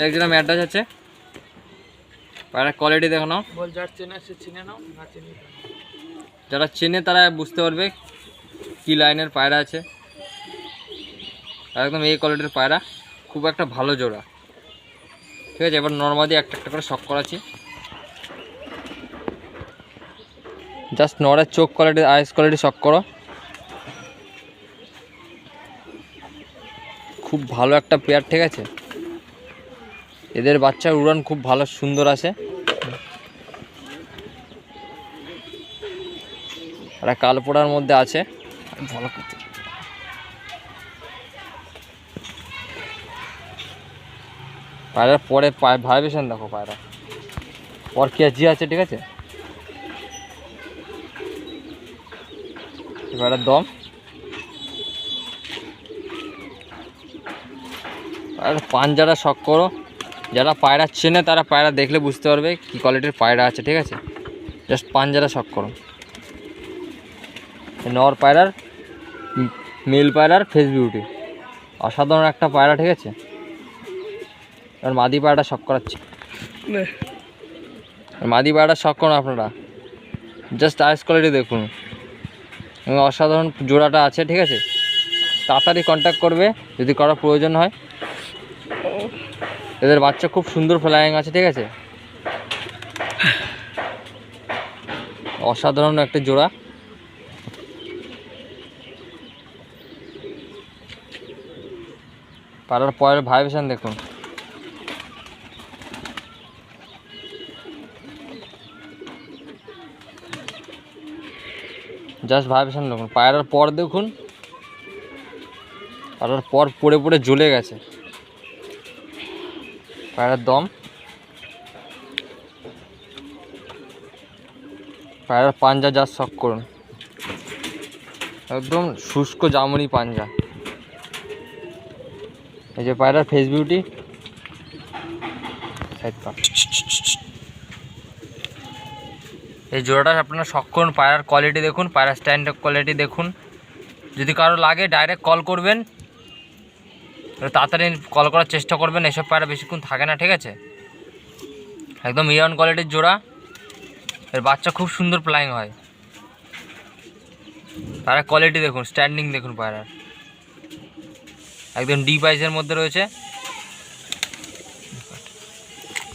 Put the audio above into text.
একজন অ্যাড্রেস আছে, পায়রার কোয়ালিটি দেখো নাও। যারা চেনে তারা বুঝতে পারবে কী লাইনের পায়রা আছে। একদম এই কোয়ালিটির পায়রা, খুব একটা ভালো জোড়া। ঠিক আছে, এবার নর্মালি একটা একটা করে শক করাচ্ছি। জাস্ট নরের চোখ কোয়ালিটি, আইস কোয়ালিটি শক করো। খুব ভালো একটা পেয়ার। ঠিক আছে, এদের বাচ্চার উড়ান খুব ভালো সুন্দর আছে। একটা কালপোড়ার মধ্যে আছে, ভালো করতে। পায়রার পরে ভাইব্রেশন দেখো, পায়রা পর কি জি আছে। ঠিক আছে, পায়রার দম, আর পাঞ্জাটা শক করো। যারা পায়রা চেনে তারা পায়রা দেখলে বুঝতে পারবে কী কোয়ালিটির পায়রা আছে। ঠিক আছে, জাস্ট পাঞ্জাটা শক করো। নর পায়রার, মেল পায়রার ফেস বিউটি, অসাধারণ একটা পায়রা। ঠিক আছে, আর মাদি পায়রাটা শক করাচ্ছি। মাদি পায়রাটা শক করুন আপনারা, জাস্ট আইস কোয়ালিটি দেখুন, এবং অসাধারণ জোড়াটা আছে। ঠিক আছে, তাড়াতাড়ি কন্ট্যাক্ট করবে যদি কারো প্রয়োজন হয়। এদের বাচ্চা খুব সুন্দর ফ্লাইং আছে। ঠিক আছে, অসাধারণ একটা জোড়া। পাড়ার পরের ভাইব্রেশন দেখুন, জাস্ট ভাইব্রেশন দেখুন। পায়রার পর দেখুন, পায়রার পর পড়ে পড়ে জ্বলে গেছে। পায়রার দম, পায়রার পাঞ্জা জাস্ট শক করুন, একদম শুষ্ক জামুনি পাঞ্জা। এই যে পায়রার ফেস বিউটি, এই জোড়াটা আপনারা শক করুন। পায়রার কোয়ালিটি দেখুন, পায়রার স্ট্যান্ডার্ড কোয়ালিটি দেখুন। যদি কারো লাগে ডাইরেক্ট কল করবেন, তাড়াতাড়ি কল করার চেষ্টা করবেন। এসব পায়রা বেশিক্ষণ থাকে না। ঠিক আছে, একদম ইয়ন কোয়ালিটির জোড়া। এর বাচ্চা খুব সুন্দর ফ্লাইং হয়। পায়রার কোয়ালিটি দেখুন, স্ট্যান্ডিং দেখুন, পায়রার একদম ডিপ আইসের মধ্যে রয়েছে।